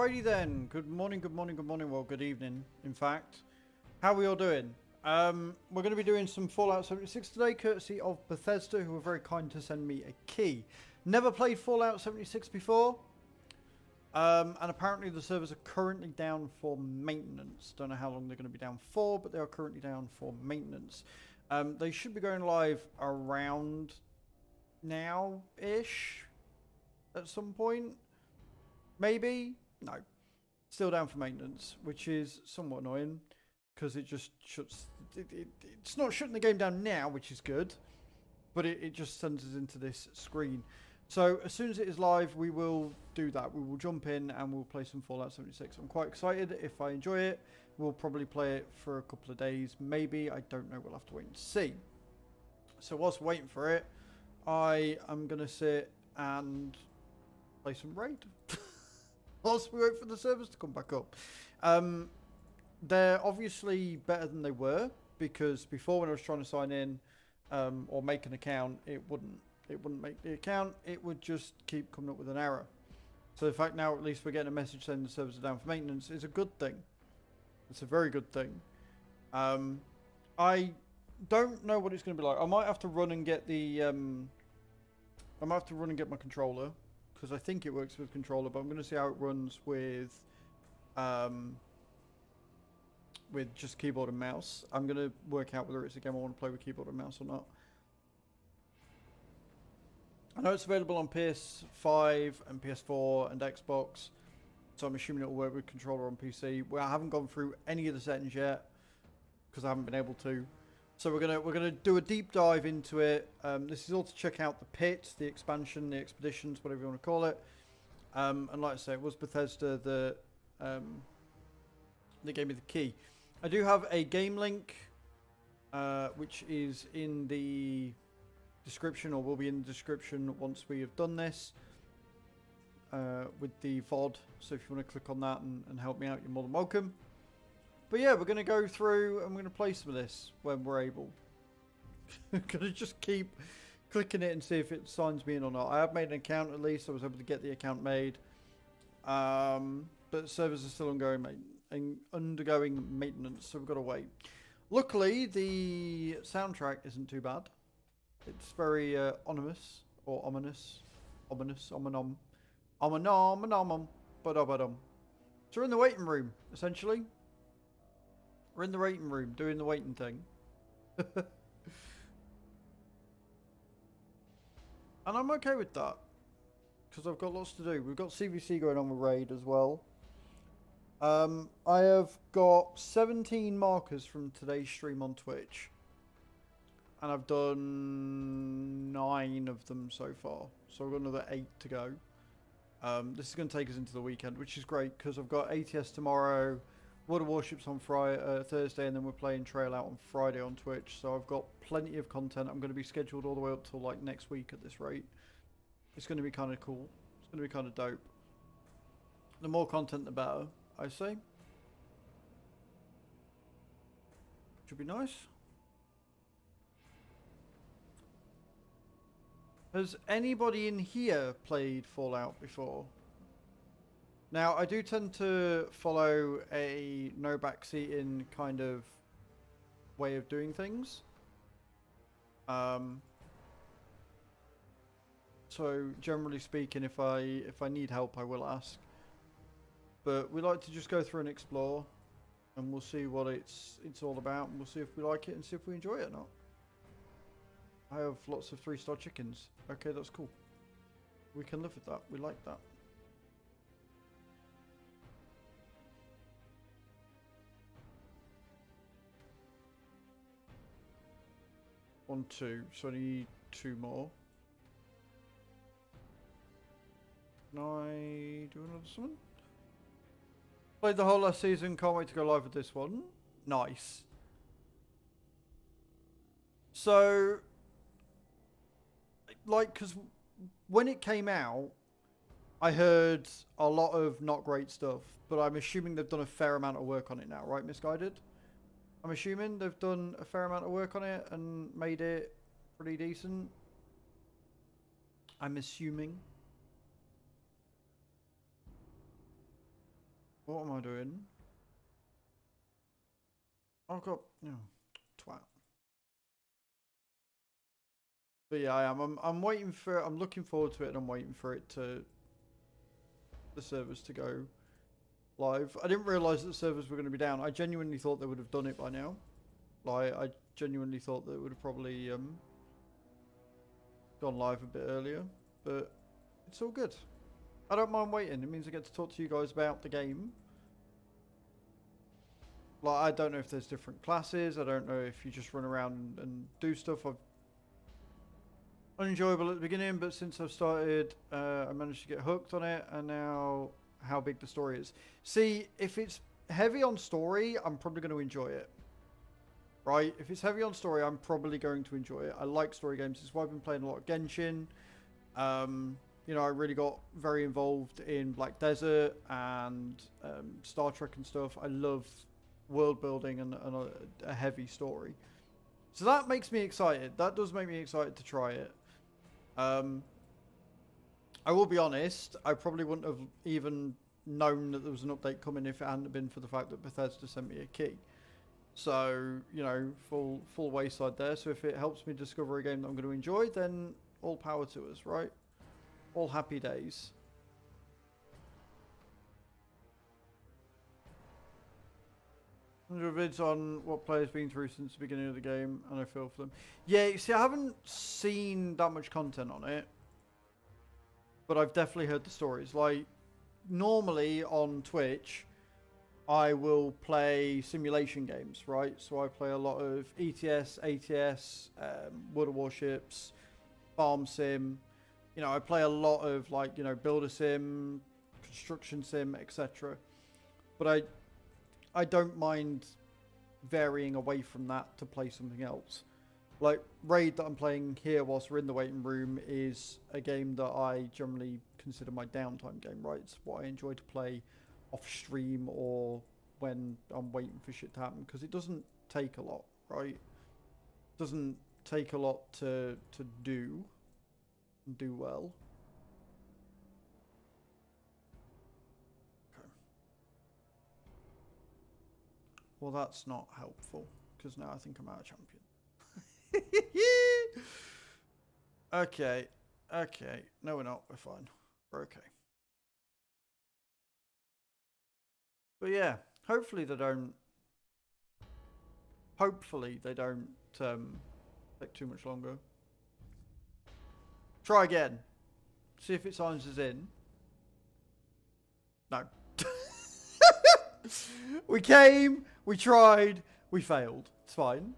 Alrighty then. Good morning, good morning, good morning. Well, good evening, in fact. How are we all doing? We're going to be doing some Fallout 76 today, courtesy of Bethesda, who were very kind to send me a key. Never played Fallout 76 before. And apparently the servers are currently down for maintenance. Don't know how long they're going to be down for, but they are currently down for maintenance. They should be going live around now-ish at some point. Maybe? No. Still down for maintenance, which is somewhat annoying because it just shuts... It's not shutting the game down now, which is good, but it just sends us into this screen. So as soon as it is live, we will do that. We will jump in and we'll play some Fallout 76. I'm quite excited. If I enjoy it, we'll probably play it for a couple of days. Maybe. I don't know. We'll have to wait and see. So whilst waiting for it, I am going to sit and play some Raid. Whilst we wait for the servers to come back up. They're obviously better than they were, because before when I was trying to sign in or make an account, it wouldn't make the account. It would just keep coming up with an error. So the fact now at least we're getting a message saying the servers are down for maintenance is a good thing. It's a very good thing. I don't know what it's going to be like. I might have to run and get the I might have to run and get my controller, because I think it works with controller, but I'm going to see how it runs with just keyboard and mouse. I'm going to work out whether it's a game I want to play with keyboard and mouse or not. I know it's available on PS5 and PS4 and Xbox, so I'm assuming it will work with controller on PC. Well, I haven't gone through any of the settings yet because I haven't been able to. So we're gonna do a deep dive into it. This is all to check out the pit, the expansion, the expeditions, whatever you want to call it. And like I say, it was Bethesda that gave me the key. I do have a game link, which is in the description, or will be in the description once we have done this, with the VOD. So if you want to click on that and help me out, you're more than welcome. But yeah, we're going to go through and we're going to play some of this when we're able. I'm going to just keep clicking it and see if it signs me in or not. I have made an account at least. I was able to get the account made. But servers are still undergoing maintenance, so we've got to wait. Luckily, the soundtrack isn't too bad. It's very ominous, or ominous. Ominous, ominom. Ominom, ominom, ba-da-ba-dum. So we're in the waiting room, essentially. We're in the waiting room, doing the waiting thing. And I'm okay with that, because I've got lots to do. We've got CVC going on with Raid as well. I have got 17 markers from today's stream on Twitch. And I've done 9 of them so far. So I've got another 8 to go. This is going to take us into the weekend, which is great, because I've got ATS tomorrow, World of Warships on Thursday, and then we're playing Trail Out on Friday on Twitch. So I've got plenty of content. I'm going to be scheduled all the way up till like next week at this rate. It's going to be kind of cool. It's going to be kind of dope. The more content, the better, I say. Should be nice. Has anybody in here played Fallout before? Now, I do tend to follow a no backseating kind of way of doing things. So generally speaking, if I need help, I will ask. But we like to just go through and explore, and we'll see what it's all about, and we'll see if we like it and see if we enjoy it or not. I have lots of 3-star chickens. Okay, that's cool. We can live with that. We like that. One, 2. So I need 2 more. Can I do another summon? Played the whole last season. Can't wait to go live with this one. Nice. So, like, because when it came out, I heard a lot of not great stuff, but I'm assuming they've done a fair amount of work on it now, right, Misguided? I'm assuming they've done a fair amount of work on it and made it pretty decent. I'm assuming. What am I doing? I've got twat. But yeah, I am. I'm waiting for it. I'm looking forward to it, and I'm waiting for it to the servers to go live. I didn't realise that the servers were going to be down. I genuinely thought they would have done it by now. Like, I genuinely thought that it would have probably gone live a bit earlier. But it's all good. I don't mind waiting. It means I get to talk to you guys about the game. Like, I don't know if there's different classes. I don't know if you just run around and do stuff. I've unenjoyable at the beginning, but since I've started, I managed to get hooked on it, and now how big the story is. See, if it's heavy on story, I'm probably going to enjoy it. Right? If it's heavy on story, I'm probably going to enjoy it. I like story games. That's why I've been playing a lot of Genshin. You know, I really got very involved in Black Desert and Star Trek and stuff. I love world building and a heavy story. So that makes me excited. That does make me excited to try it. I will be honest, I probably wouldn't have even known that there was an update coming if it hadn't been for the fact that Bethesda sent me a key. So, you know, full wayside there. So if it helps me discover a game that I'm going to enjoy, then all power to us, right? All happy days. Vids on what players been through since the beginning of the game, and I feel for them. Yeah, you see, I haven't seen that much content on it, but I've definitely heard the stories. Like, normally on Twitch, I will play simulation games, right? So I play a lot of ETS, ATS, World of Warships, Farm Sim. You know, I play a lot of, like, you know, Builder Sim, Construction Sim, etc. But I don't mind varying away from that to play something else. Like, Raid that I'm playing here whilst we're in the waiting room is a game that I generally consider my downtime game, right? It's what I enjoy to play off stream or when I'm waiting for shit to happen, because it doesn't take a lot, right? It doesn't take a lot to do well. Okay. Well, that's not helpful, because now I think I'm out of champion. Okay. Okay. No, we're not. We're fine. We're okay. But yeah, hopefully they don't take too much longer. Try again. See if it signs us in. No. We came, we tried, we failed. It's fine.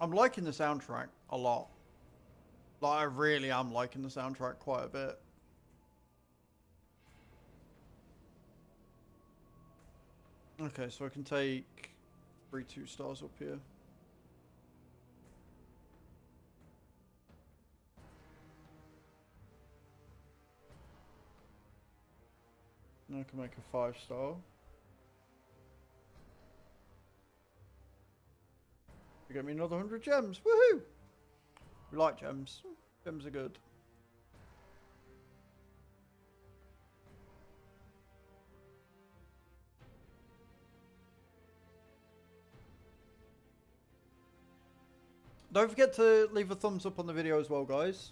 I'm liking the soundtrack a lot. Like, I really am liking the soundtrack quite a bit. Okay, so I can take 3 2-stars up here. And I can make a 5-star. You get me another 100 gems. Woohoo! We like gems. Gems are good. Don't forget to leave a thumbs up on the video as well, guys.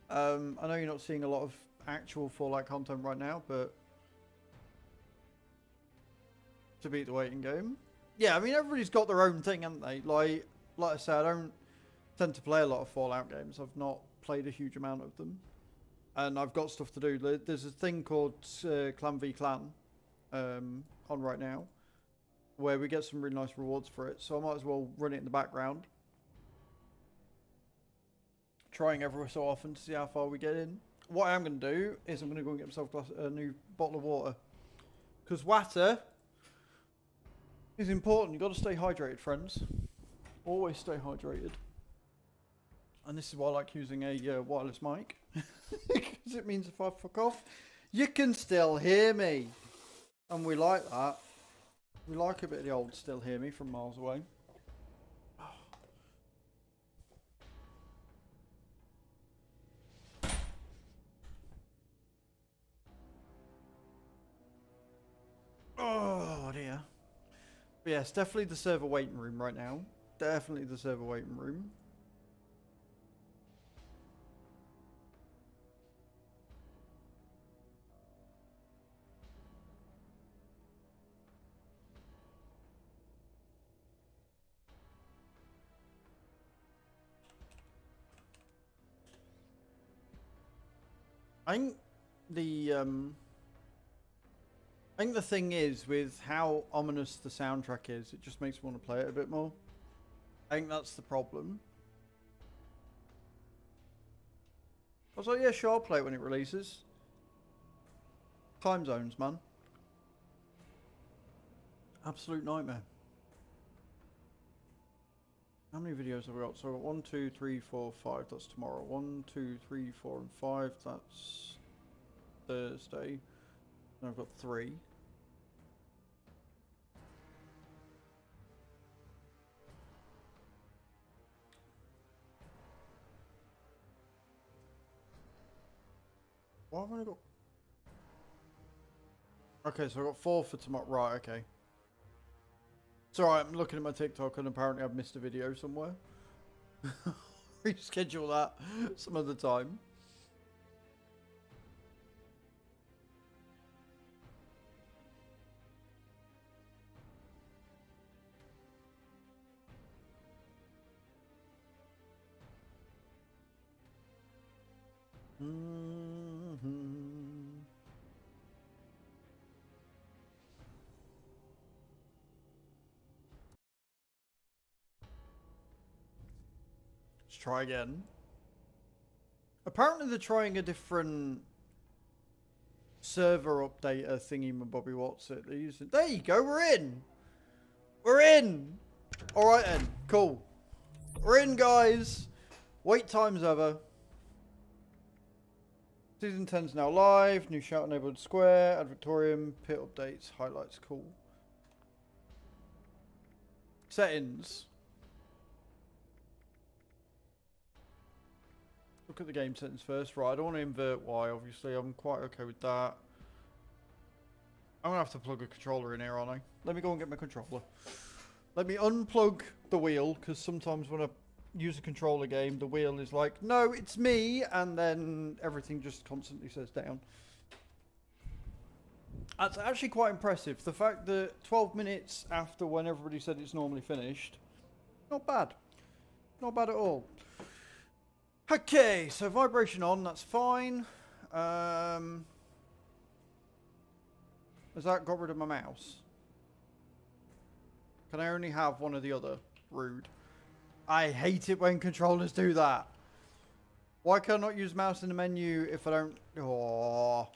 I know you're not seeing a lot of actual Fallout content right now, but to beat the waiting game. Yeah, I mean, everybody's got their own thing, haven't they? Like I said, I don't tend to play a lot of Fallout games. I've not played a huge amount of them. And I've got stuff to do. There's a thing called Clan v Clan on right now, where we get some really nice rewards for it. So I might as well run it in the background trying every so often to see how far we get in. What I am going to do is I'm going to go and get myself a new bottle of water. Because water is important. You've got to stay hydrated, friends. Always stay hydrated. And this is why I like using a wireless mic. Because it means if I fuck off, you can still hear me. And we like that. We like a bit of the old still hear me from miles away. Oh dear. But yes, definitely the server waiting room right now. Definitely the server waiting room. I think the thing is with how ominous the soundtrack is, it just makes me want to play it a bit more. I think that's the problem. I was like, yeah, sure, I'll play it when it releases. Time zones, man. Absolute nightmare. How many videos have we got? So I've got 1, 2, 3, 4, 5. That's tomorrow. 1, 2, 3, 4, and 5. That's Thursday. And I've got 3. Why have I only got... Okay, so I've got 4 for tomorrow. Right, okay. It's alright, I'm looking at my TikTok and apparently I've missed a video somewhere. Reschedule that some other time. Let's try again. Apparently they're trying a different server updater thingy, my Bobby Watts it. They're using... There you go, we're in! We're in! Alright then, cool. We're in, guys! Wait time's over. Season 10's now live. New shout enabled square. Advertorium. Pit updates. Highlights. Cool. Settings. Look at the game settings first. Right, I don't want to invert Y, obviously. I'm quite okay with that. I'm going to have to plug a controller in here, aren't I? Let me go and get my controller. Let me unplug the wheel, because sometimes when I use a controller game, the wheel is like, no, it's me, and then everything just constantly says down. That's actually quite impressive. The fact that 12 minutes after when everybody said it's normally finished, not bad. Not bad at all. Okay, so vibration on, that's fine. Has that got rid of my mouse? Can I only have one or the other? Rude. I hate it when controllers do that. Why can I not use mouse in the menu if I don't... Oh.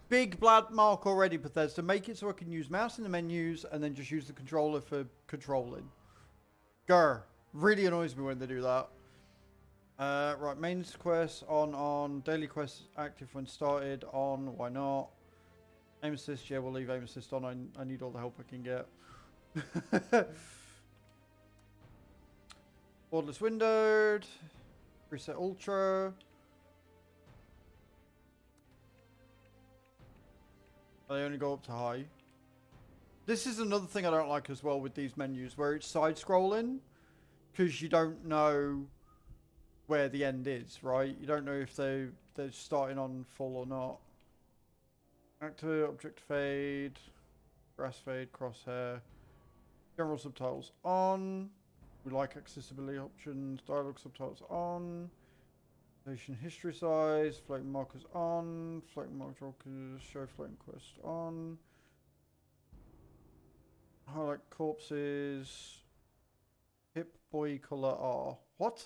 Big black mark already, Bethesda. Make it so I can use mouse in the menus and then just use the controller for controlling. Grr. Really annoys me when they do that. Right, main quest on. Daily quest active when started on. Why not? Aim assist, yeah, we'll leave aim assist on. I need all the help I can get. Borderless windowed. Reset ultra. They only go up to high. This is another thing I don't like as well with these menus, where it's side scrolling, because you don't know where the end is, right? You don't know if they're starting on full or not. Actor, object fade, grass fade, crosshair, general subtitles on. We like accessibility options, dialogue subtitles on. Station history size, floating markers on, floating markers, show floating quest on. Highlight corpses. Hip boy color R. What?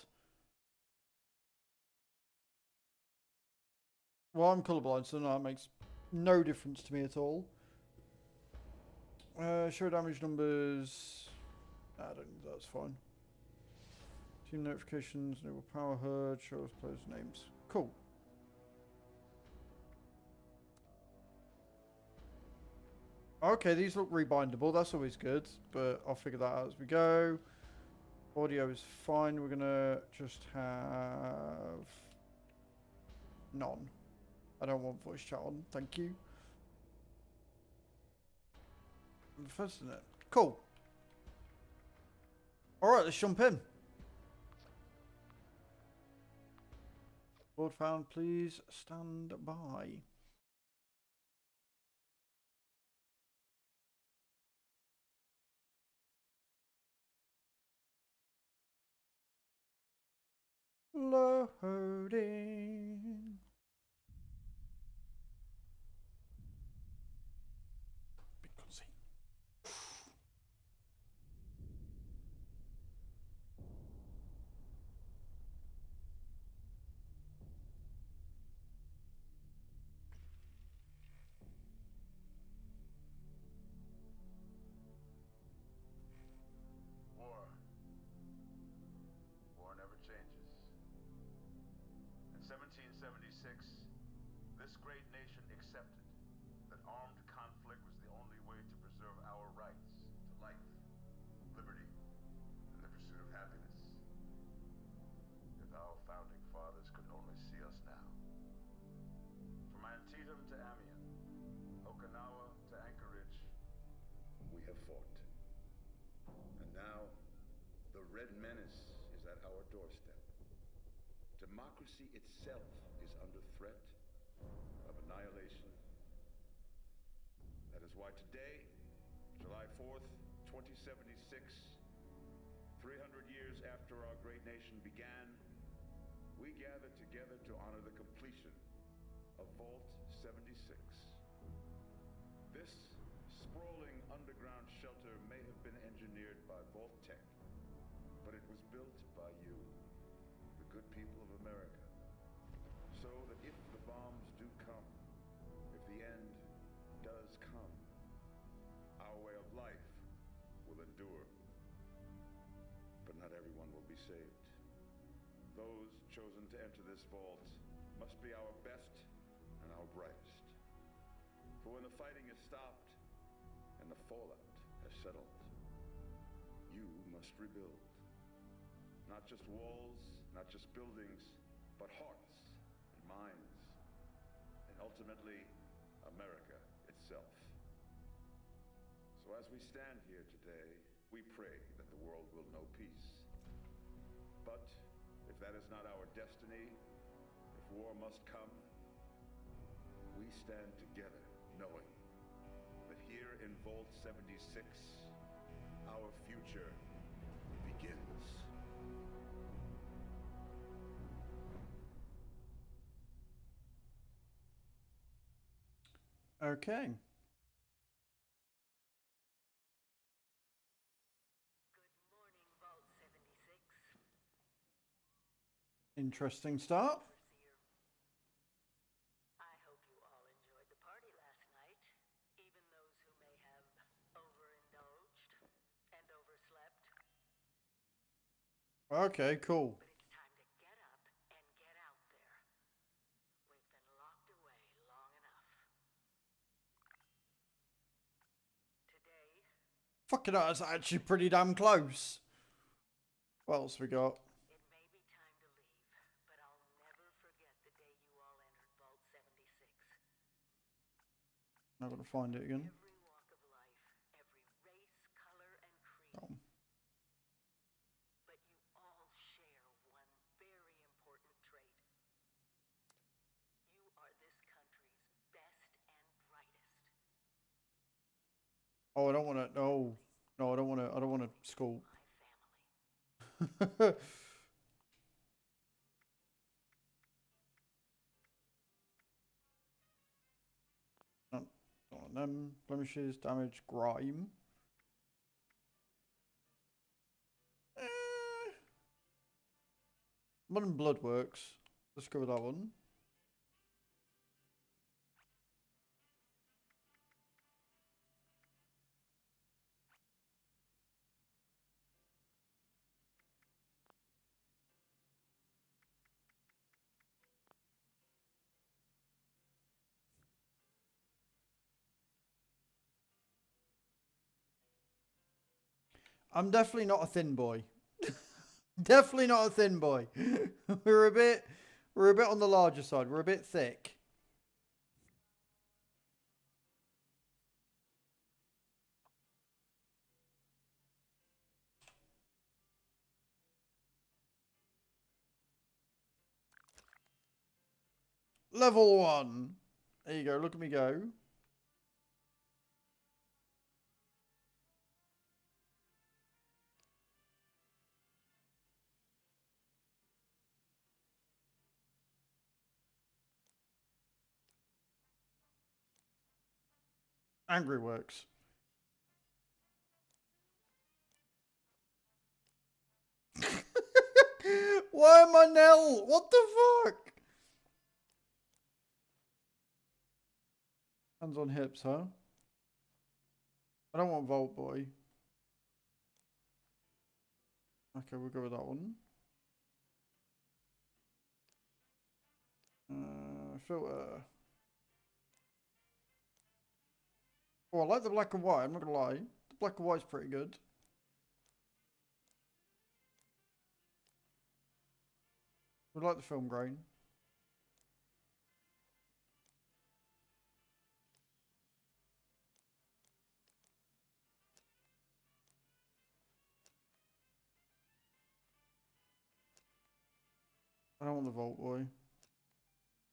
Well, I'm colourblind, so that makes no difference to me at all. Show damage numbers. I don't think that's fine. Team notifications, enable power herd, show us players' names. Cool. Okay, these look rebindable. That's always good, but I'll figure that out as we go. Audio is fine. We're gonna just have none. I don't want voice chat on. Thank you. Bethesda. Cool. All right, let's jump in. Lord found, please stand by. Loading. Big cutscene. War never changes. In 1776, this great nation accepted that armed conflict was the only way to preserve our rights to life, liberty, and the pursuit of happiness. If our founding fathers could only see us now. From Antietam to Amiens, Okinawa to Anchorage, we have fought. And now, the Red Menace is at our doorstep. Democracy itself is under threat of annihilation. That is why today, July 4th, 2076, 300 years after our great nation began, we gather together to honor the completion of Vault 76. This sprawling underground shelter may have been engineered by Vault Tech, but it was built by you, the good people of America, so that if the bombs do come, if the end does come, our way of life will endure. But not everyone will be saved. Those chosen to enter this vault must be our best and our brightest. For when the fighting is stopped and the fallout has settled, you must rebuild. Not just walls, not just buildings, but hearts and minds, and ultimately, America itself. So as we stand here today, we pray that the world will know peace. But if that is not our destiny, if war must come, we stand together knowing that here in Vault 76, our future begins. Okay. Interesting start. I hope you all enjoyed the party last night, even those who may have overindulged and overslept. Okay, cool. But it's time to get up and get out there. We've been locked away long enough. Today, Fucking hell, that's actually pretty damn close. What else we got? it may be time to leave, but I'll never forget the day you all entered Vault 76. Not gonna find it again. Every walk of life, every race, color, and creed. Oh. But you all share one very important trait. You are this country's best and brightest. Oh, I don't want to. No, no, I don't want to. I don't want to school. My family. Don't want them. Blemishes, damage, grime. Mud and blood works. Let's go with that one. I'm definitely not a thin boy. Definitely not a thin boy. we're a bit on the larger side. We're a bit thick. Level 1. There you go. Look at me go. Angry works. Why am I Nell? What the fuck? Hands on hips, huh? I don't want Vault Boy. Okay, we'll go with that one. Filter. Oh, I like the black and white. I'm not gonna lie. The black and white's pretty good. We like the film grain. I don't want the Vault Boy.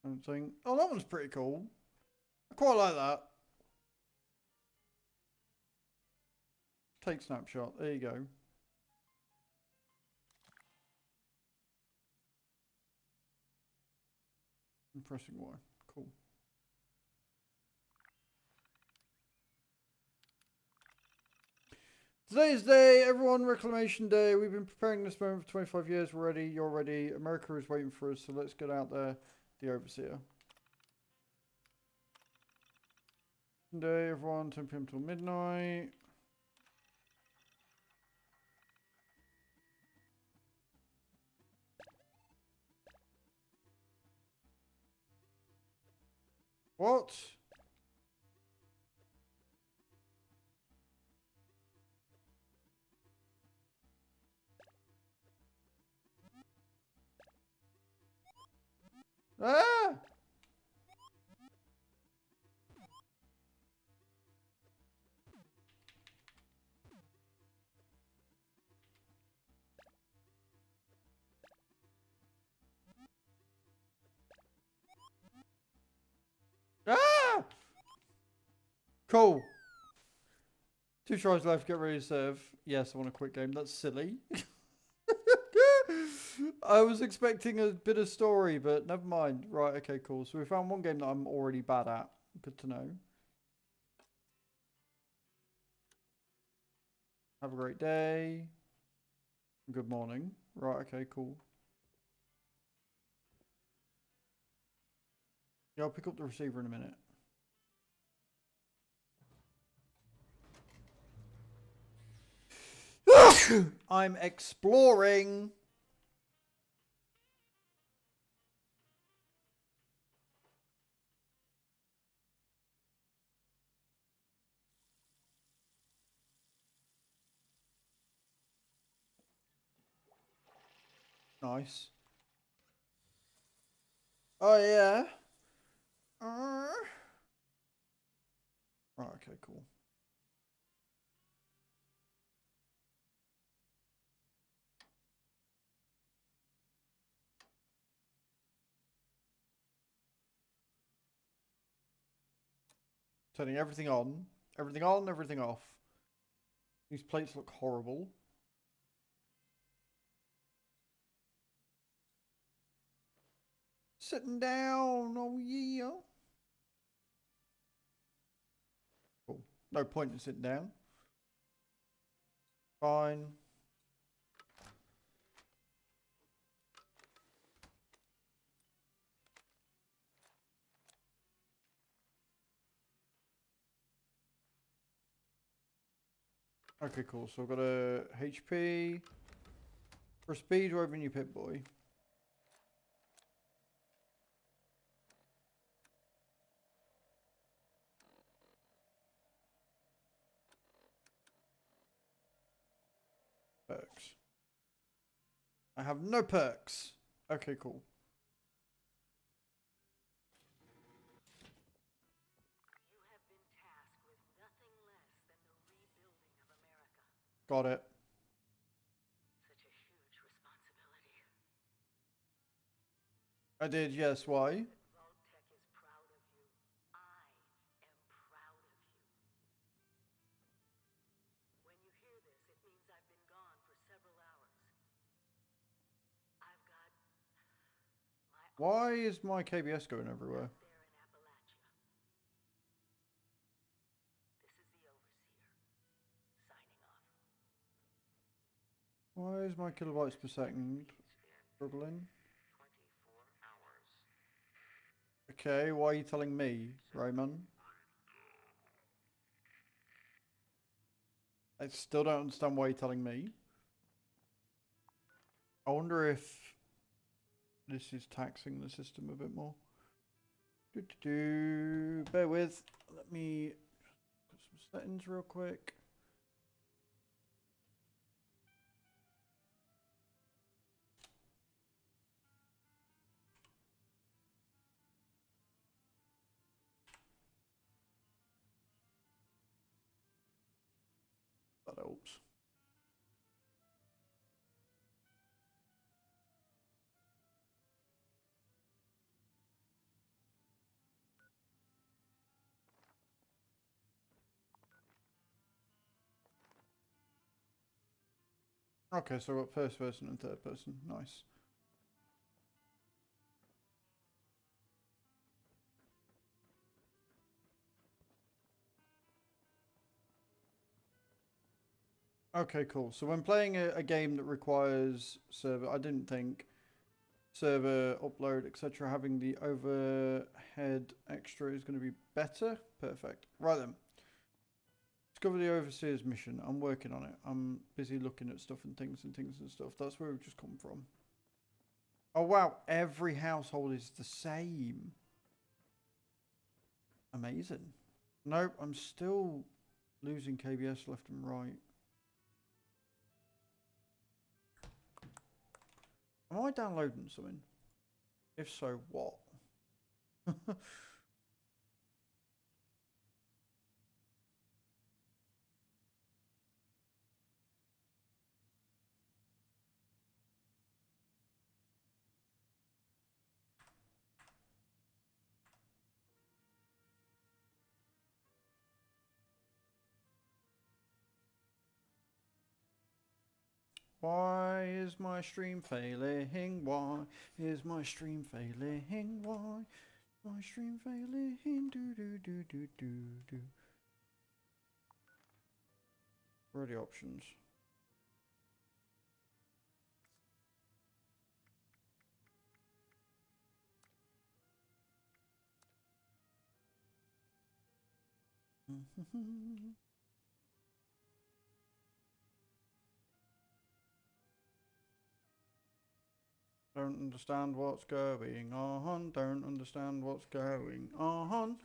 I don't think. Oh, that one's pretty cool. I quite like that. Take snapshot. There you go. I'm pressing Y. Cool. Today's day, everyone, Reclamation Day. We've been preparing this moment for 25 years. We're ready. You're ready. America is waiting for us, so let's get out there. The Overseer. Day, everyone, 10 p.m. till midnight. What? Ah! Ah! Cool. 2 tries left. Get ready to serve. Yes, I want a quick game. That's silly. I was expecting a bit of story, but never mind. Right, okay, cool. So we found one game that I'm already bad at. Good to know. Have a great day. Good morning. Right, okay, cool. Yeah, I'll pick up the receiver in a minute. I'm exploring. Nice. Oh, yeah. Right, okay, cool. Turning everything on. Everything on, everything off. These plates look horrible. Sitting down. Oh, yeah. Cool. No point in sitting down. Fine. Okay, cool. So I've got a HP. For speed, or open you Pit Boy. Perks. I have no perks. Okay, cool. You have been tasked with nothing less than the rebuilding of America. Got it. Such a huge responsibility. I did, yes. Why? Vault-Tec is proud of you. I am proud of you. When you hear this, it means I've been gone for several hours. I've got my Why is my KBS going everywhere? out there in Appalachia. This is the Overseer, signing off. Why is my kilobytes per second struggling? 24 hours. Okay, why are you telling me, Roman? I still don't understand why you're telling me. I wonder if this is taxing the system a bit more. Bear with. Let me put some settings real quick. That helps. Okay, so I've got first person and third person. Nice. Okay, cool. So when playing a game that requires server, I didn't think server upload, etc., having the overhead extra is going to be better. Perfect. Right then. Discover the Overseer's mission. I'm working on it. I'm busy looking at stuff and things and stuff. That's where we've just come from. Oh, wow. Every household is the same. Amazing. Nope, I'm still losing KBS left and right. Am I downloading something? If so, what? Why is my stream failing? Why is my stream failing? Why is my stream failing? Do do do do do do. Where are the options? Don't understand what's going on. Don't understand what's going on.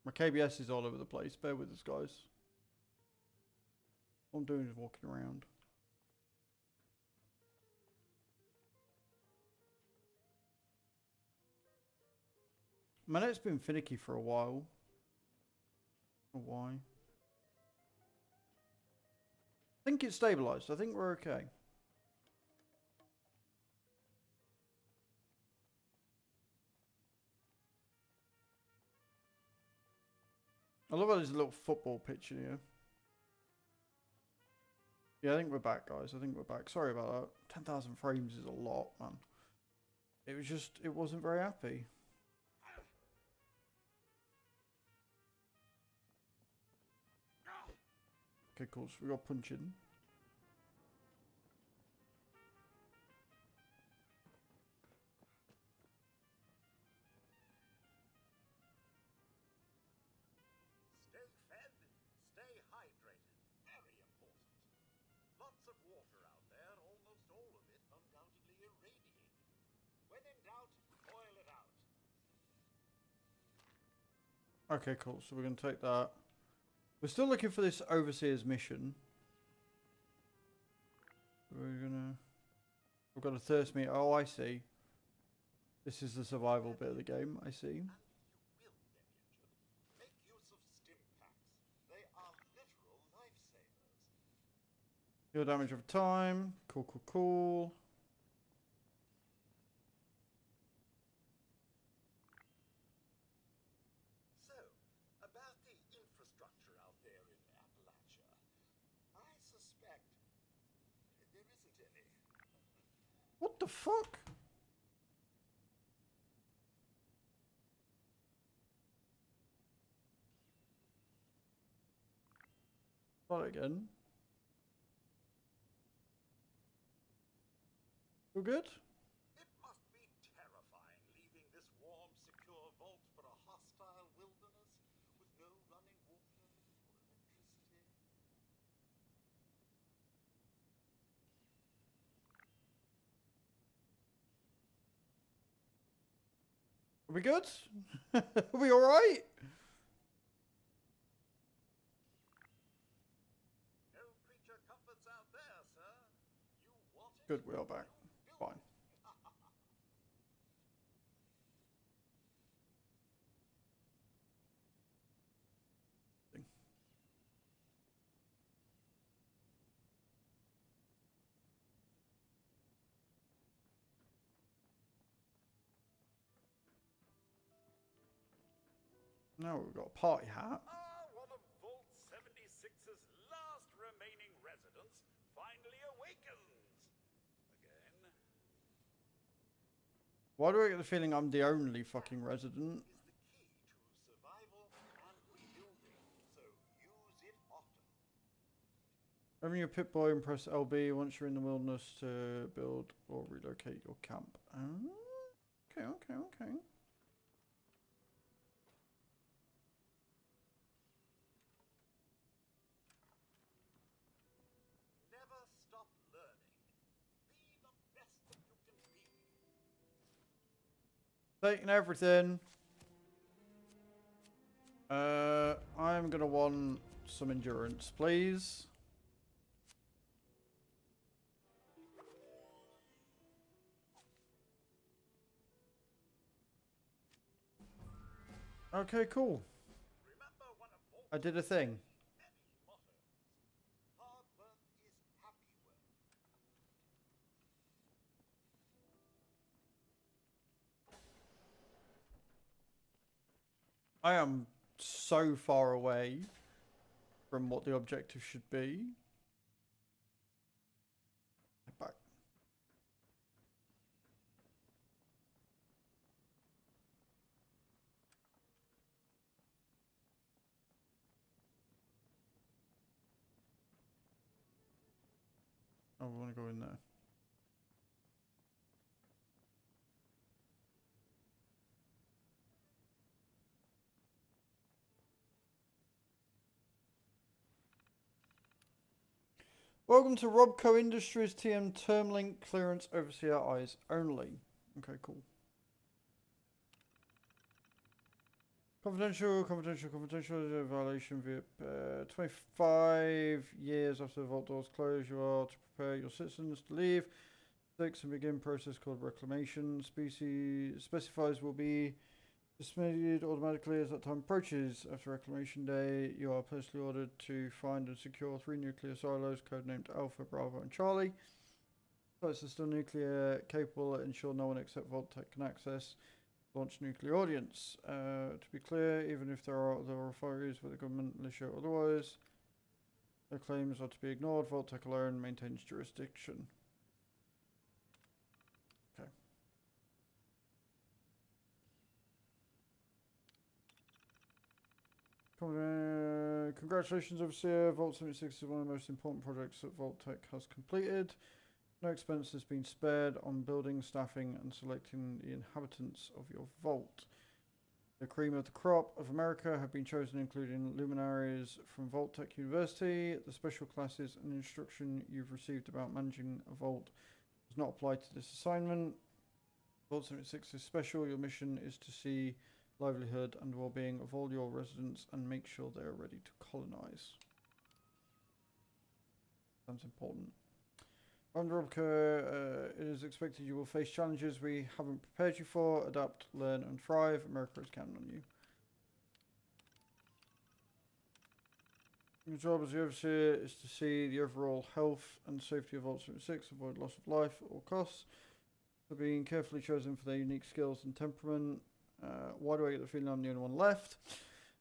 My KBS is all over the place. Bear with us, guys. All I'm doing is walking around. My net's been finicky for a while. Why? I think it's stabilized. I think we're okay. I love how there's a little football pitch in here. Yeah, I think we're back, guys. I think we're back. Sorry about that. 10,000 frames is a lot, man. It was just, it wasn't very happy. Okay, cool. So we got punching. Stay fed, stay hydrated. Very important. Lots of water out there almost Okay, cool. So we're going to take that. We're still looking for this Overseer's mission. We're going to... We've got a thirst meter. Oh, I see. This is the survival bit of the game. I see. And you will get injured. Make use of stim packs. They are literal lifesavers. Heal damage over time. Cool, cool, cool. So, about the infrastructure out there in Appalachia, I suspect there isn't any. What the fuck? Not again. We're good? It must be terrifying leaving this warm, secure vault for a hostile wilderness with no running water or electricity. Are we good? Are we alright? No creature comforts out there, sir. You want it? Good, we are back. Fine. Now we've got a party hat. One of Vault 76's last remaining residents finally awakens. Again. Why do I get the feeling I'm the only fucking resident? Is the key to survival and rebuilding, so use it often. Open your Pip-Boy and press LB once you're in the wilderness to build or relocate your camp. Okay, okay, okay. Never stop learning. Be the best that you can be. Taking everything. I'm gonna want some endurance, please. Okay, cool. Remember one of Vault's I did a thing. many mottos. Hard work is happy work. I am so far away from what the objective should be. Back. Oh, we want to go in there. Welcome to Robco Industries TM Termlink Clearance Overseer Eyes Only. Okay, cool. Confidential violation via 25 years after the vault doors close. You are to prepare your citizens to leave. 6 and begin process called reclamation. Species specifies will be dismayed automatically as that time approaches. After Reclamation Day, you are personally ordered to find and secure 3 nuclear silos, codenamed Alpha, Bravo, and Charlie. Sites are still nuclear capable, ensure no one except Vault-Tec can access. Launch nuclear audience. To be clear, even if there are other authorities with the government, militia, or otherwise, their claims are to be ignored. Vault-Tec alone maintains jurisdiction. Okay. Congratulations, Overseer. Vault 76 is one of the most important projects that Vault-Tec has completed. No expense has been spared on building, staffing, and selecting the inhabitants of your vault. The cream of the crop of America have been chosen, including luminaries from Vault-Tec University. The special classes and instruction you've received about managing a vault does not apply to this assignment. Vault 76 is special. Your mission is to see livelihood and well-being of all your residents and make sure they are ready to colonize. Sounds important. On Robka, it is expected you will face challenges we haven't prepared you for. Adapt, learn, and thrive. America is counting on you. Your job as the overseer is to see the overall health and safety of Vault 76, avoid loss of life at all costs. They're being carefully chosen for their unique skills and temperament. Why do I get the feeling I'm the only one left?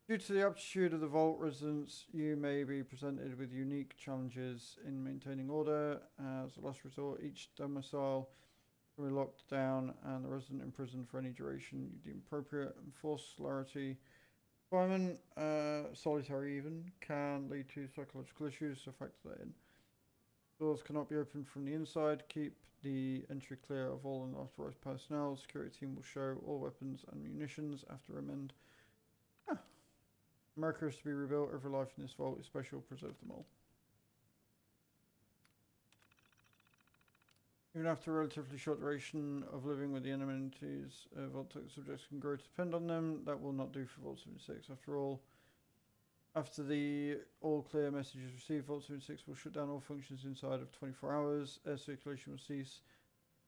Due to the aptitude of the Vault residents, you may be presented with unique challenges in maintaining order. As a last resort, each domicile will be locked down and the resident imprisoned for any duration you deem appropriate. Enforced celerity confinement, solitary even, can lead to psychological issues, so factor that in. Doors cannot be opened from the inside. Keep the entry clear of all unauthorized personnel. Security team will show all weapons and munitions after amend. America is to be rebuilt. Every life in this vault is special. Preserve them all. Even after a relatively short duration of living with the amenities, Vault subjects can grow to depend on them. That will not do for Vault 76. After all, after the all clear message is received, Vault 76 will shut down all functions inside of 24 hours. Air circulation will cease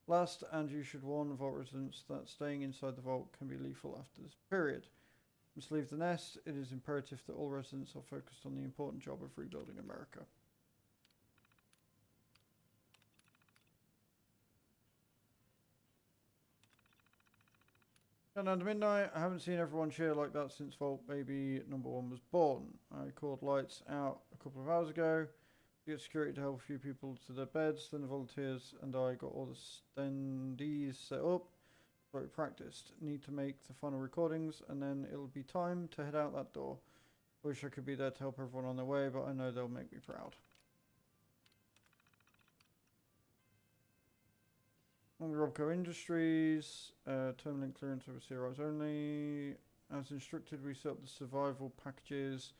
last, and you should warn Vault residents that staying inside the vault can be lethal after this period. Must leave the nest. It is imperative that all residents are focused on the important job of rebuilding America. Countdown to midnight. I haven't seen everyone cheer like that since Vault Baby number 1 was born. I called lights out a couple of hours ago to get security to help a few people to their beds. Then the volunteers and I got all the standees set up. But we practiced. Need to make the final recordings and then it'll be time to head out that door. Wish I could be there to help everyone on their way, but I know they'll make me proud. On the Robco Industries, terminal clearance over CRIs only. As instructed, we set up the survival packages.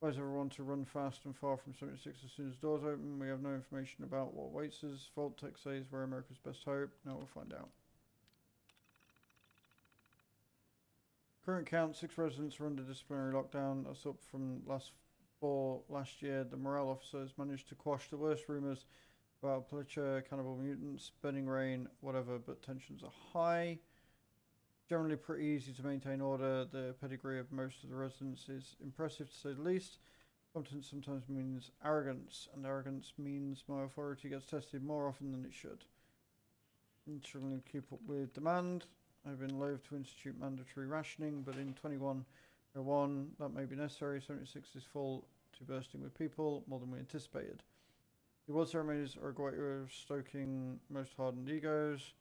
Advise everyone to run fast and far from 76 as soon as doors open. We have no information about what awaits us. Vault Tech says we're America's best hope. Now we'll find out. Current count, 6 residents are under disciplinary lockdown. That's up from last year. The morale officers managed to quash the worst rumours about Pletcher, cannibal mutants, burning rain, whatever, but tensions are high. Generally pretty easy to maintain order. The pedigree of most of the residents is impressive to say the least. Competence sometimes means arrogance, and arrogance means my authority gets tested more often than it should. I'm struggling to keep up with demand. I've been loath to institute mandatory rationing, but in 2101 that may be necessary. 76 is full to bursting with people, more than we anticipated. The award ceremonies are a great way of stoking most hardened egos.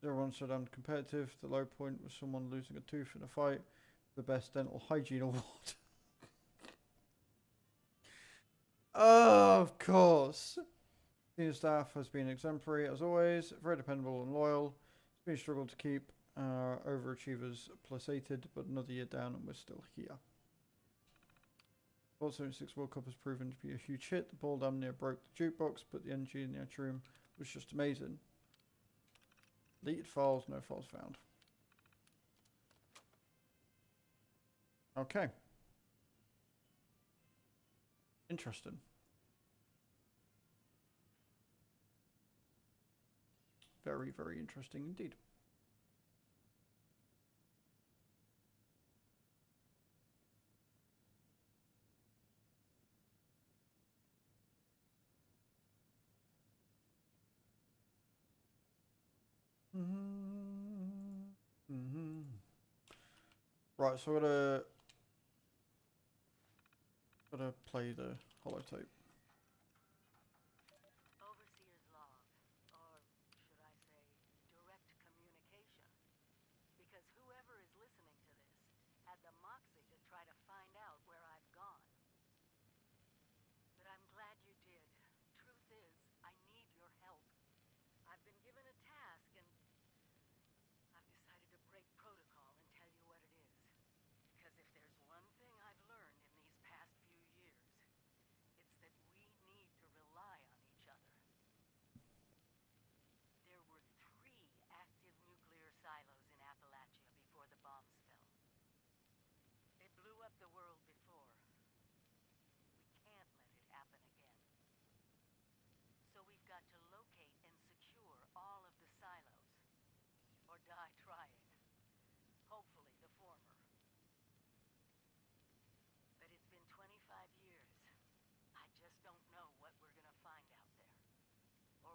Everyone's so damn competitive. The low point was someone losing a tooth in a fight. The best dental hygiene award. Oh, of course. Senior staff has been exemplary as always, very dependable and loyal. It's been a struggle to keep overachievers placated, but another year down and we're still here. Vault 76 World Cup has proven to be a huge hit. The ball damn near broke the jukebox, but the energy in the entry room was just amazing. Deleted files, no files found. Okay. Interesting. Very, very interesting indeed. Right, so I'm gotta play the holotape. Overseer's log, or should I say, direct communication. Because whoever is listening to this had the moxie to try to find out where I've gone. But I'm glad you did. Truth is, I need your help. I've been given a task and I've decided to break protocol and tell you what it is. Because if there's one thing I've learned in these past few years, it's that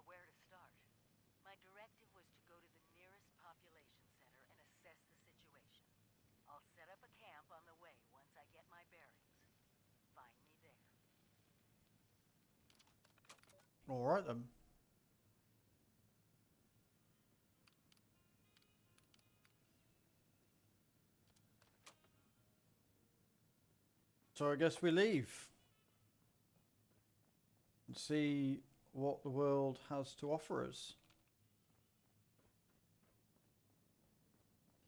sure where to start. My directive was to go to the nearest population center and assess the situation. I'll set up a camp on the way once I get my bearings. Find me there. All right then. So I guess we leave and see what the world has to offer us.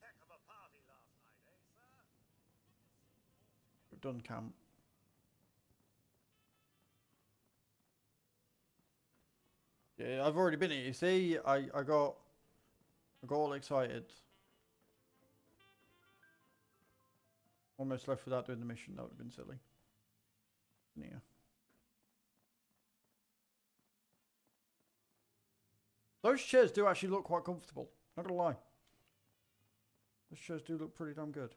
Heck of a party last night, eh, sir? We've done camp. Yeah, I've already been here. You see, I got all excited. Almost left without doing the mission. That would have been silly. Yeah. Those chairs do actually look quite comfortable. Not gonna lie. Those chairs do look pretty damn good.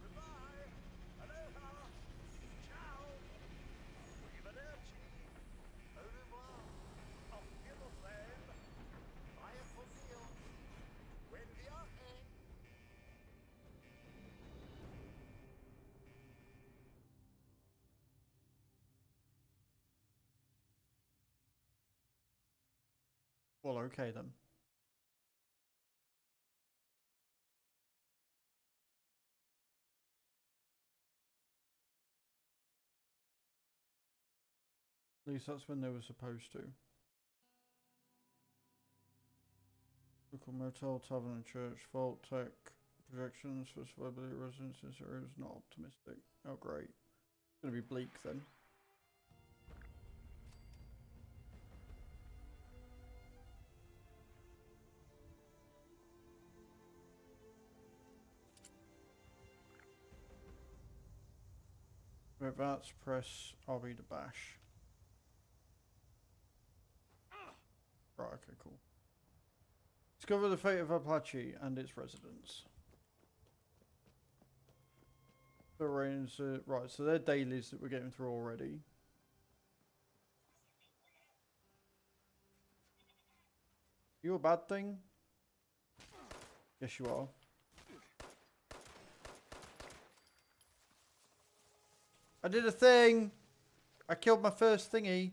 Goodbye. Aloha. Ciao. Arrivederci. Au revoir. Auf Wiedersehen. Vaya con Dios. Buen viaje. Well, okay then. At least that's when they were supposed to. Local motel, tavern and church, vault tech, projections for survivability residences areas not optimistic. Oh great. It's gonna be bleak then. Right, that's press RB to bash. Right, okay, cool. Discover the fate of Apache and its residents. The range, right, so they're dailies that we're getting through already. You a bad thing? Yes, you are. I did a thing! I killed my first thingy.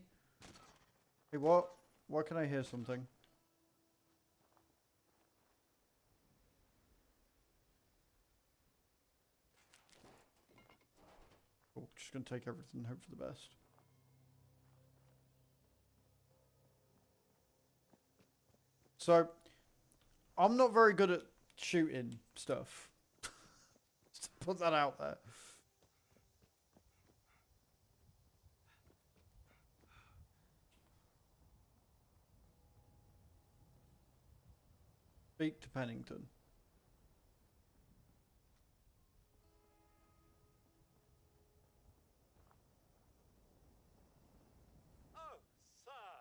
Hey, what? Why can I hear something? Cool, just gonna take everything and hope for the best. So, I'm not very good at shooting stuff. Just to put that out there. Speak to Pennington. Oh, sir.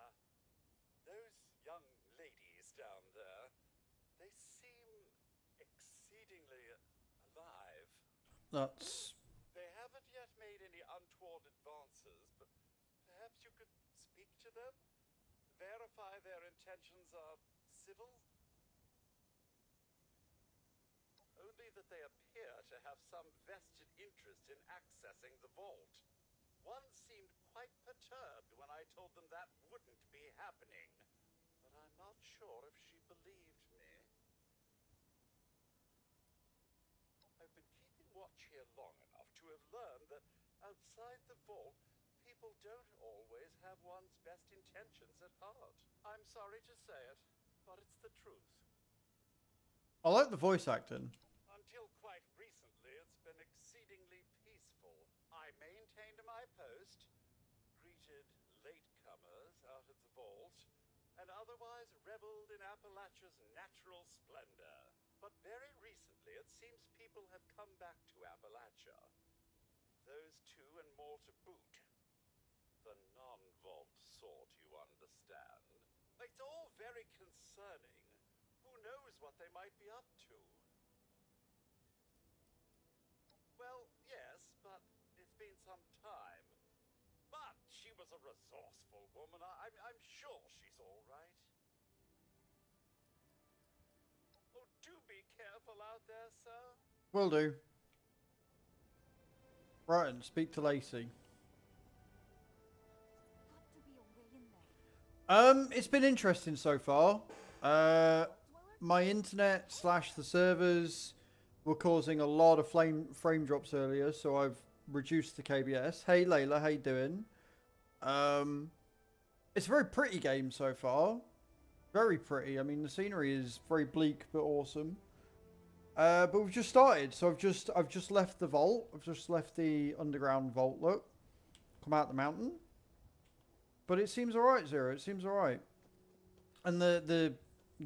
Those young ladies down there, they seem exceedingly alive. That's... They haven't yet made any untoward advances, but perhaps you could speak to them? Verify their intentions are civil? Only that they appear to have some vested interest in accessing the vault. One seemed quite perturbed when I told them that wouldn't be happening, but I'm not sure if she believed me. I've been keeping watch here long enough to have learned that outside the vault, people don't always have one's best intentions at heart. I'm sorry to say it, but it's the truth. I like the voice acting. Until quite recently, it's been exceedingly peaceful. I maintained my post, greeted latecomers out at the vault, and otherwise reveled in Appalachia's natural splendor. But very recently, it seems people have come back to Appalachia. Those two and more to boot. The non-vault sort, you understand. It's all very concerning. Who knows what they might be up to? Well, yes, but it's been some was a resourceful woman. I'm sure she's all right. Oh, do be careful out there, sir. Will do. Right, and speak to Lacey. It's been interesting so far. My internet / the servers were causing a lot of frame drops earlier, so I've reduced the KBS. Hey Layla, how you doing? It's a very pretty game so far. Very pretty. I mean, the scenery is very bleak but awesome. But we've just started, so I've just left the vault. I've just left the underground vault. Look, come out the mountain. But it seems alright, Zero. It seems alright. And the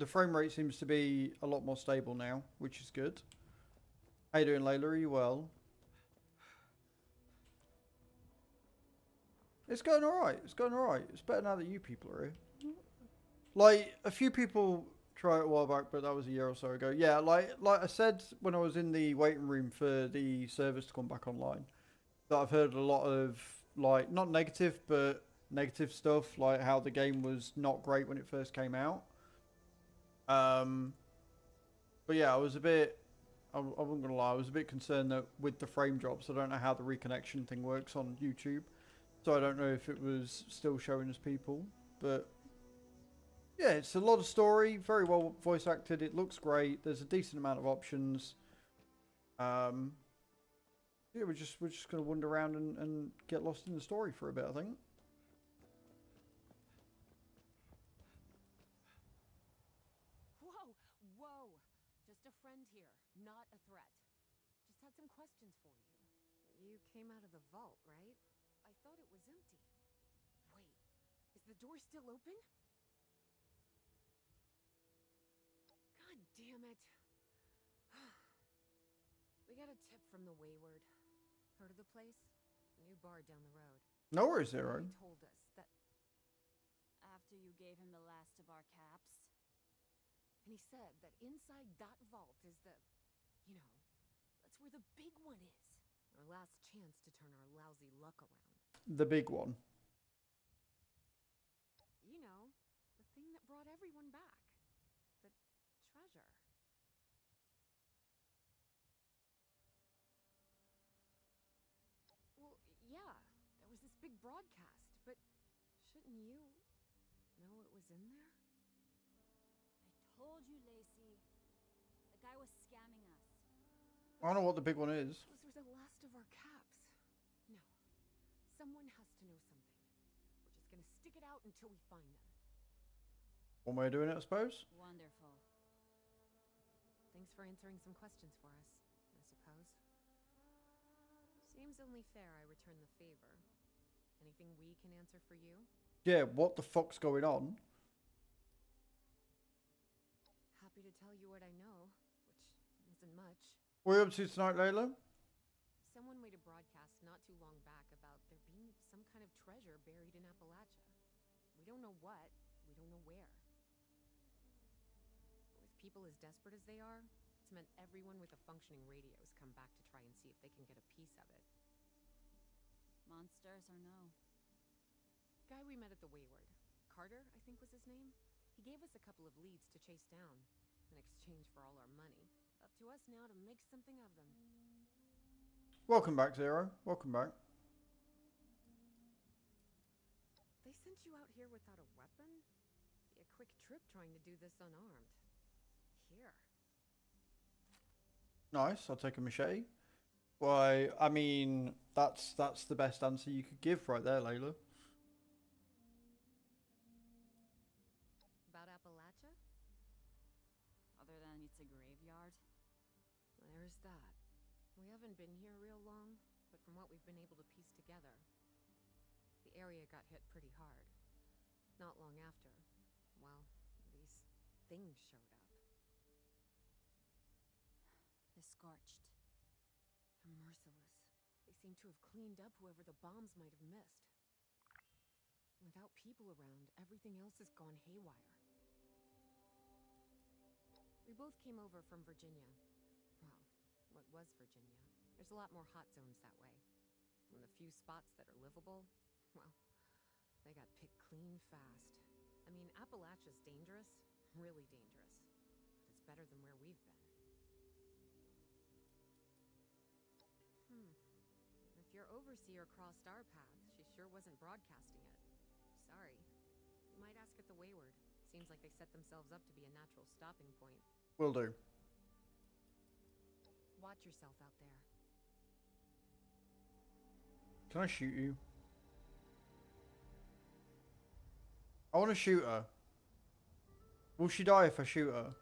frame rate seems to be a lot more stable now, which is good. How you doing, Layla? Are you well? It's going alright. It's going alright. It's better now that you people are here. Like, a few people tried it a while back, but that was a year or so ago. Yeah, like I said when I was in the waiting room for the servers to come back online, that I've heard a lot of, like, not negative, but negative stuff, like how the game was not great when it first came out. But yeah, I was a bit, I wasn't gonna lie, I was a bit concerned that with the frame drops, I don't know how the reconnection thing works on YouTube, so I don't know if it was still showing as people, but yeah, it's a lot of story, very well voice acted, it looks great, there's a decent amount of options. Yeah, we're just gonna wander around and get lost in the story for a bit, I think. Whoa. Just a friend here, not a threat. Just had some questions for you. You came out of the vault, right? I thought it was empty. Wait, is the door still open? God damn it. We got a tip from the Wayward. Heard of the place? New bar down the road. No worries, Zero. He told us that After you gave him the last of our caps? And he said that inside that vault is the, you know, that's where the big one is. Our last chance to turn our lousy luck around. The big one. You know, the thing that brought everyone back. The treasure. Well, yeah, there was this big broadcast, but shouldn't you know what was in there? I told you, Lacey. The guy was scamming us. I don't know what the big one is. Those were the last of our caps. No. Someone has to know something. We're just gonna stick it out until we find them. One way of doing it, I suppose. Wonderful. Thanks for answering some questions for us, I suppose. Seems only fair I return the favor. Anything we can answer for you? Yeah, what the fuck's going on? Happy to tell you what I know, which isn't much. What are you up to tonight, Layla? Someone made a broadcast not too long back about there being some kind of treasure buried in Appalachia. We don't know what, we don't know where. With people as desperate as they are, it's meant everyone with a functioning radio has come back to try and see if they can get a piece of it. Monsters or no? Guy we met at the Wayward. Carter, I think was his name. He gave us a couple of leads to chase down, in exchange for all our money. Up to us now to make something of them. Welcome back, Zero. Welcome back. They sent you out here without a weapon? Be a quick trip trying to do this unarmed. Here. Nice. I'll take a machete. Why? I mean, that's the best answer you could give right there, Layla. About Appalachia? Other than it's a graveyard? There's that. We haven't been here real long, but from what we've been able to piece together, the area got hit pretty hard. Not long after, well, these things showed up. The Scorched. They're merciless. They seem to have cleaned up whoever the bombs might have missed. Without people around, everything else has gone haywire. We both came over from Virginia. Well, what was Virginia? There's a lot more hot zones that way. And the few spots that are livable, well, They got picked clean fast. I mean, Appalachia's dangerous, really dangerous. But it's better than where we've been. If your overseer crossed our path, she sure wasn't broadcasting it. Sorry. You might ask at the Wayward. Seems like they set themselves up to be a natural stopping point. Will do. Watch yourself out there. Can I shoot you? I want to shoot her. Will she die if I shoot her?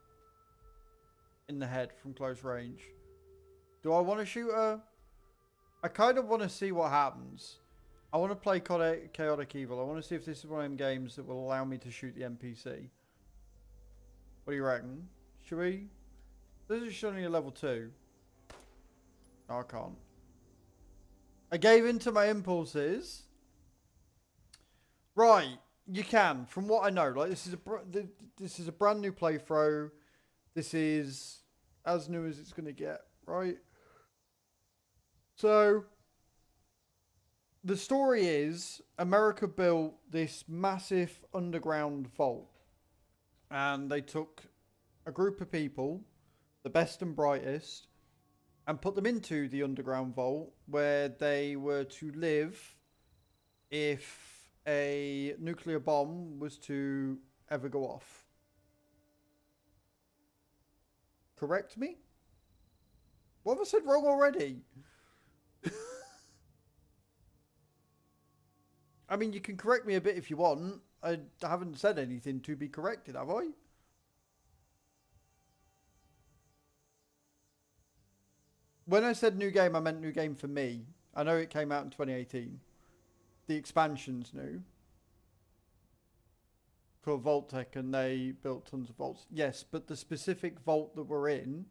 In the head from close range. Do I want to shoot her? I kind of want to see what happens. I want to play Chaotic Evil. I want to see if this is one of them games that will allow me to shoot the NPC. What do you reckon? Should we? This is only a level 2. No, I can't. I gave in to my impulses. Right, you can. From what I know, like this is a brand new playthrough. This is as new as it's going to get, right? So the story is America built this massive underground vault, and they took a group of people, the best and brightest, and put them into the underground vault where they were to live if a nuclear bomb was to ever go off. Correct me? What have I said wrong already? I mean, you can correct me a bit if you want. I haven't said anything to be corrected, have I? When I said new game, I meant new game for me. I know it came out in 2018. The expansion's new. Called Vault-Tec, and they built tons of vaults. Yes, but the specific vault that we're in,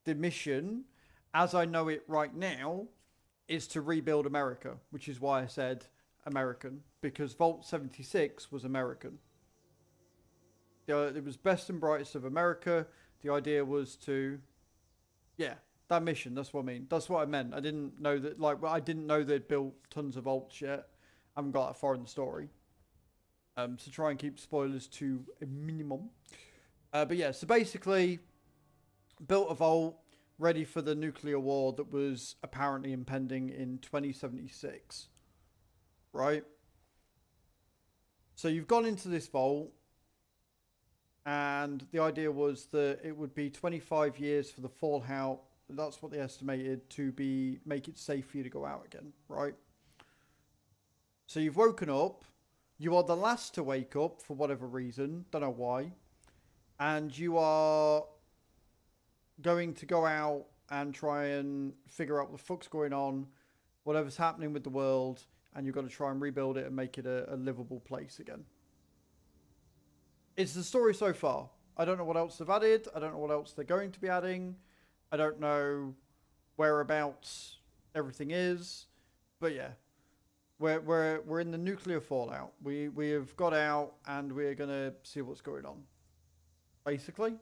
the mission, as I know it right now, is to rebuild America, which is why I said American, because Vault 76 was American. It was best and brightest of America. The idea was to, yeah, that mission. That's what I mean. That's what I meant. I didn't know that. Like, I didn't know they'd built tons of vaults yet. I haven't got that far in the story. So try and keep spoilers to a minimum. But yeah, so basically, built a vault ready for the nuclear war that was apparently impending in 2076. Right? So you've gone into this vault, and the idea was that it would be 25 years for the fallout. That's what they estimated to be, make it safe for you to go out again, right? So you've woken up. You are the last to wake up for whatever reason. Don't know why. And you are going to go out and try and figure out what the fuck's going on, whatever's happening with the world, and you've got to try and rebuild it and make it a livable place again. It's the story so far. I don't know what else they've added. I don't know what else they're going to be adding. I don't know whereabouts everything is. But yeah, we're in the nuclear fallout. We have got out, and we're going to see what's going on, basically.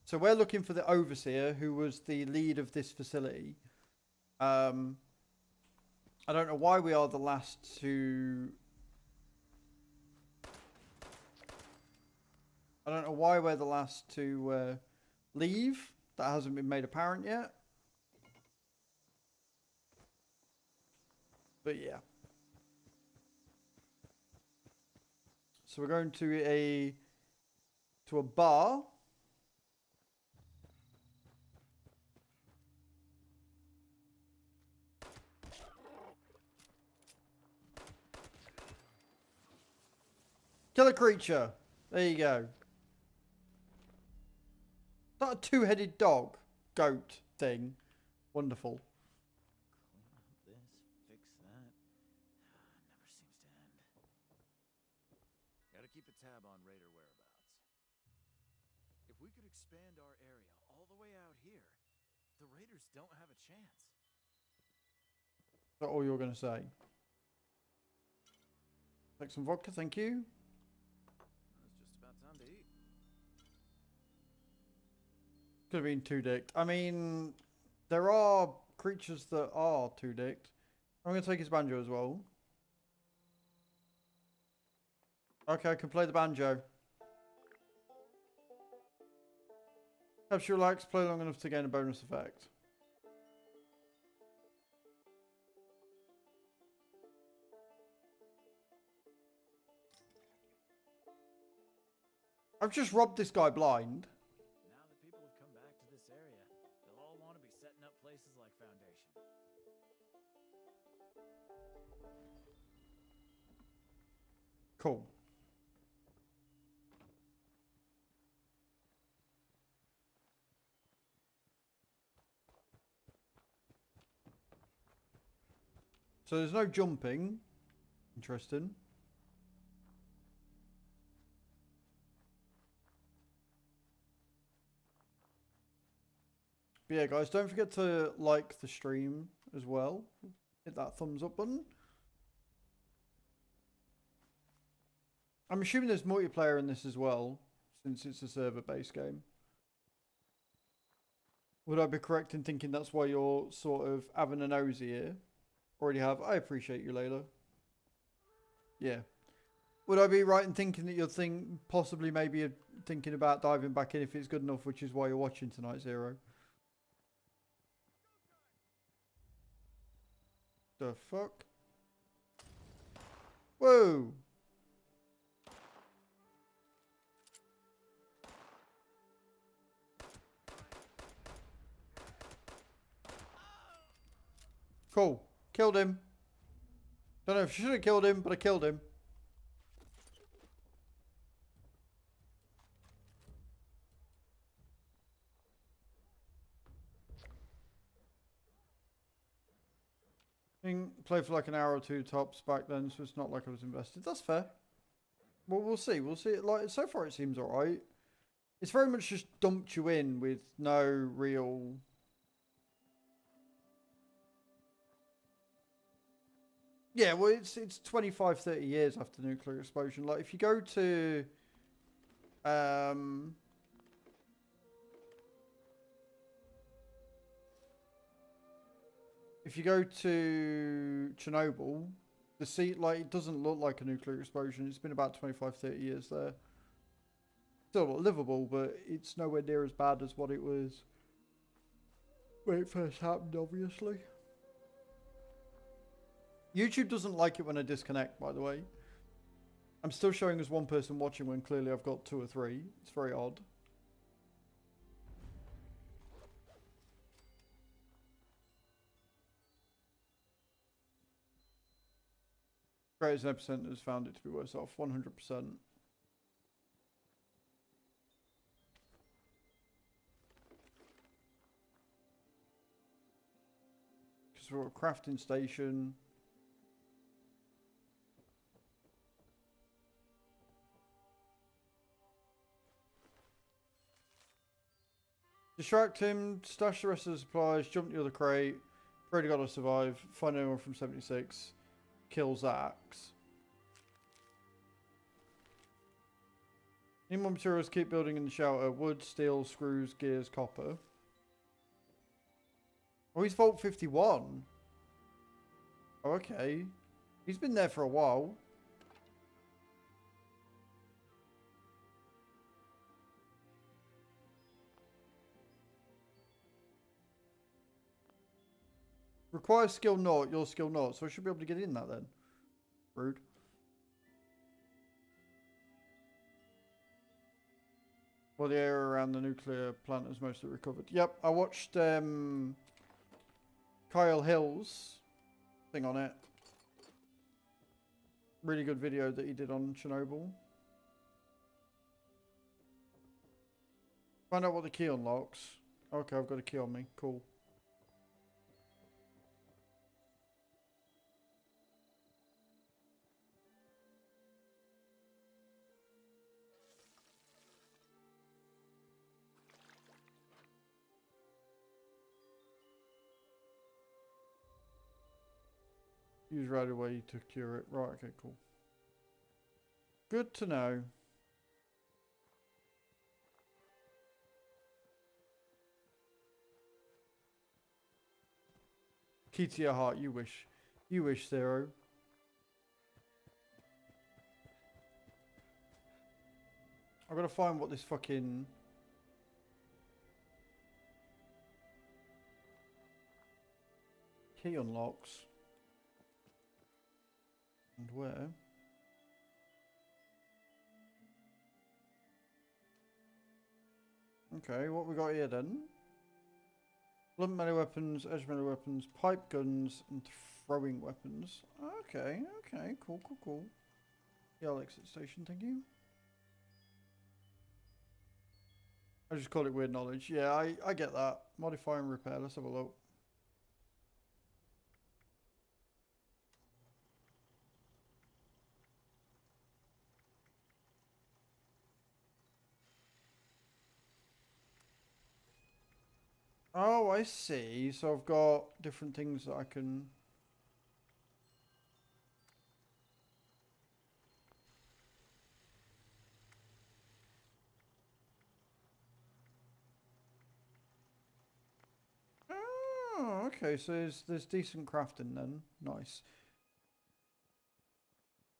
So we're looking for the overseer, who was the lead of this facility. I don't know why we are the last to... I don't know why we're the last to leave. That hasn't been made apparent yet. But yeah. So we're going to a bar. Kill a creature. There you go. Is that a two-headed dog? Goat thing. Wonderful. Clean up this, fix that. Never seems to end. Gotta keep a tab on raider whereabouts. If we could expand our area all the way out here, the raiders don't have a chance. Is that all you're going to say? Take some vodka, thank you. It's just about time to eat. Could have been two-dicked. I mean, there are creatures that are two-dicked. I'm going to take his banjo as well. Okay, I can play the banjo. Helps you relax, play long enough to gain a bonus effect. I've just robbed this guy blind. Now that people have come back to this area, they'll all want to be setting up places like Foundation. Cool. So there's no jumping. Interesting. But yeah, guys, don't forget to like the stream as well. Hit that thumbs up button. I'm assuming there's multiplayer in this as well, since it's a server-based game. Would I be correct in thinking that's why you're sort of having a nosy here? Already have. I appreciate you, Layla. Yeah. Would I be right in thinking that you're possibly maybe thinking about diving back in if it's good enough, which is why you're watching tonight, Zero? The fuck? Whoa! Cool. Killed him. Don't know if I should have killed him, but I killed him. Played for like an hour or two tops back then, so it's not like I was invested. That's fair. Well, we'll see. We'll see. Like, so far it seems alright. It's very much just dumped you in with no real... Yeah, well, it's 25, 30 years after nuclear explosion. Like, if you go to... if you go to Chernobyl, the sea, like, it doesn't look like a nuclear explosion. It's been about 25, 30 years there. Still not livable, but it's nowhere near as bad as what it was when it first happened, obviously. YouTube doesn't like it when I disconnect, by the way. I'm still showing as one person watching when clearly I've got 2 or 3. It's very odd. Creators and epicenters found it to be worse off, 100%. Because we're a crafting station. Distract him, stash the rest of the supplies, jump the other crate, pray to God I survive, find anyone from 76, kill Zax. Need more materials, keep building in the shelter. Wood, steel, screws, gears, copper. Oh, he's Vault 51. Oh, okay. He's been there for a while. Requires skill naught, your skill naught. So I should be able to get in that then. Rude. Well, the area around the nuclear plant is mostly recovered. Yep, I watched Kyle Hill's thing on it. Really good video that he did on Chernobyl. Find out what the key unlocks. Okay, I've got a key on me. Cool. Use right away to cure it. Right, okay, cool. Good to know. Key to your heart, you wish. You wish, Zero. I've got to find what this fucking... key unlocks. And where? Okay, what we got here then? Blunt melee weapons, edge melee weapons, pipe guns, and throwing weapons. Okay, okay, cool, cool, cool. Yeah, I'll exit station, thank you. I just call it weird knowledge. Yeah, I get that. Modify and repair, let's have a look. Oh, I see. So I've got different things that I can... Oh, okay. So there's decent crafting then. Nice.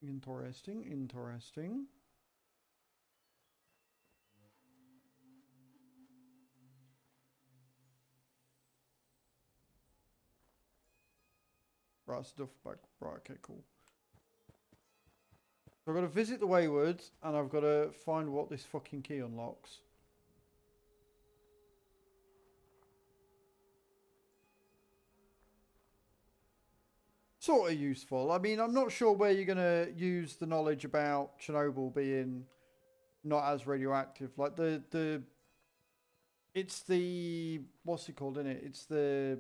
Interesting, interesting. Right, stuff back. Right, okay, cool. So I've got to visit the Wayward, and I've got to find what this fucking key unlocks. Sort of useful. I mean, I'm not sure where you're going to use the knowledge about Chernobyl being not as radioactive. Like it's the, what's it called, isn't it? It's the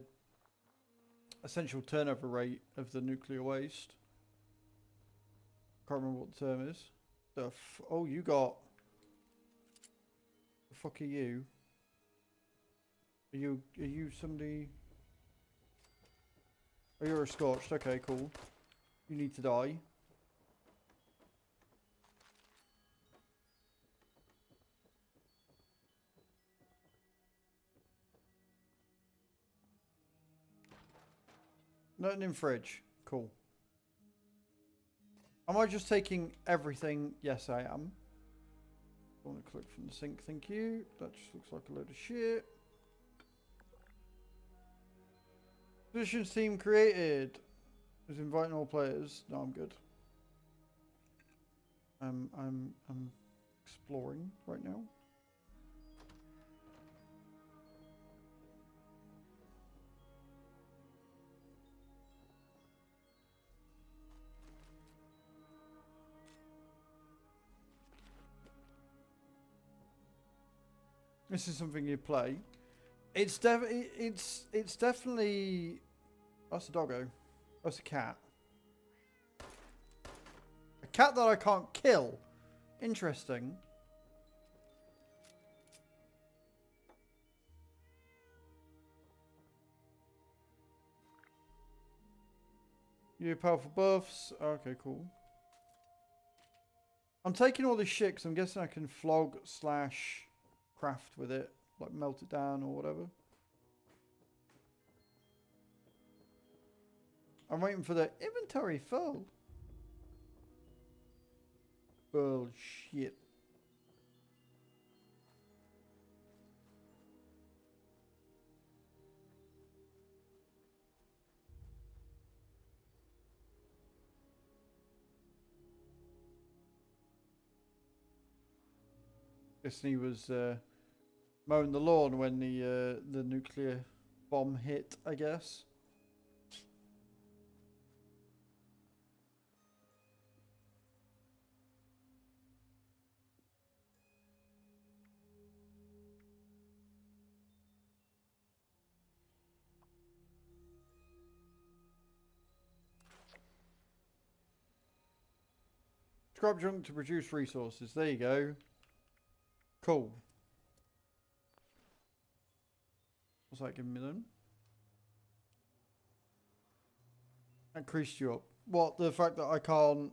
essential turnover rate of the nuclear waste. Can't remember what the term is. Oh, you got... The fuck are you? Are you somebody... Oh, you're a scorched. Okay, cool. You need to die. Nothing in fridge. Cool. Am I just taking everything? Yes, I am. I want to click from the sink, thank you. That just looks like a load of shit. Positions team created. Is inviting all players. No, I'm good. I'm exploring right now. This is something you play. It's definitely... That's a doggo. That's a cat. A cat that I can't kill. Interesting. You powerful buffs. Okay, cool. I'm taking all this shit because I'm guessing I can flog / craft with it. Like melt it down or whatever. I'm waiting for the inventory full. Bullshit. Guessing he was mowing the lawn when the nuclear bomb hit, I guess. Scrap junk to produce resources. There you go. Cool. What's that giving me then? That creased you up. What? The fact that I can't...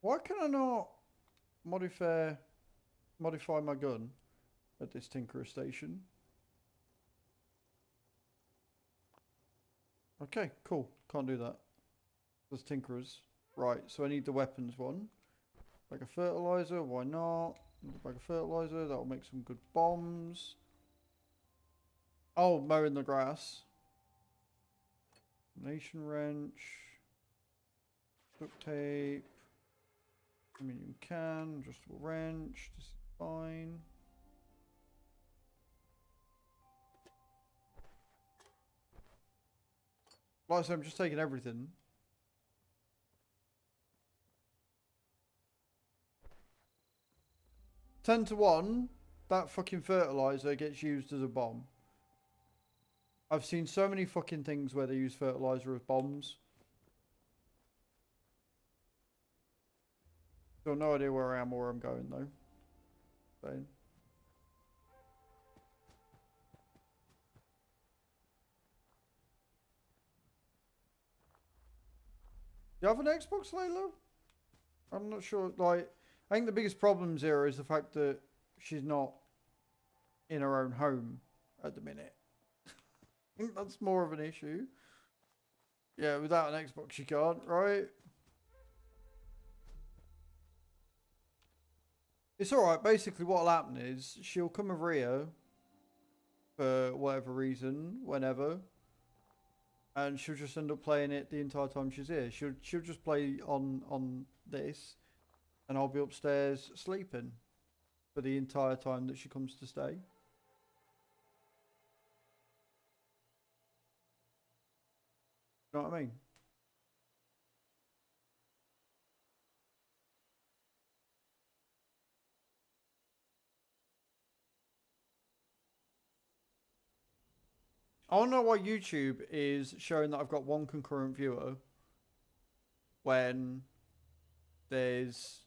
Why can I not modify my gun? at this Tinkerer station. Okay, cool. Can't do that. There's Tinkerers. Right, so I need the weapons one. Bag of fertilizer, why not? Bag of fertilizer, that'll make some good bombs. Oh, mowing the grass. Nation wrench. Duct tape. Aluminium can, adjustable wrench. This is fine. Like I said, I'm just taking everything. Ten to 1, that fucking fertilizer gets used as a bomb. I've seen so many fucking things where they use fertilizer as bombs. Still no idea where I am or where I'm going though. So. Do you have an Xbox, Layla? I'm not sure. Like, I think the biggest problems here is the fact that she's not in her own home at the minute. I think that's more of an issue. Yeah, without an Xbox you can't, right? It's alright. Basically what'll happen is she'll come over here for whatever reason, whenever. And she'll just end up playing it the entire time she's here. She'll just play on this. And I'll be upstairs sleeping for the entire time that she comes to stay. You know what I mean? I don't know why YouTube is showing that I've got one concurrent viewer when there's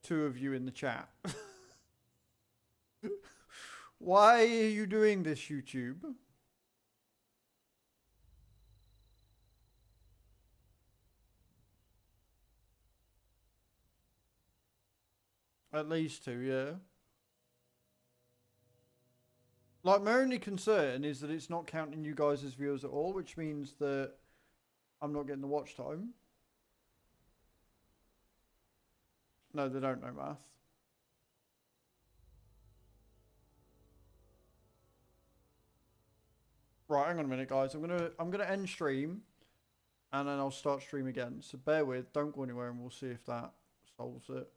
2 of you in the chat. Why are you doing this, YouTube? At least 2, yeah. Like, my only concern is that it's not counting you guys as viewers at all, which means that I'm not getting the watch time. No, they don't know math. Right, hang on a minute, guys. I'm gonna end stream, and then I'll start stream again. So bear with, don't go anywhere, and we'll see if that solves it.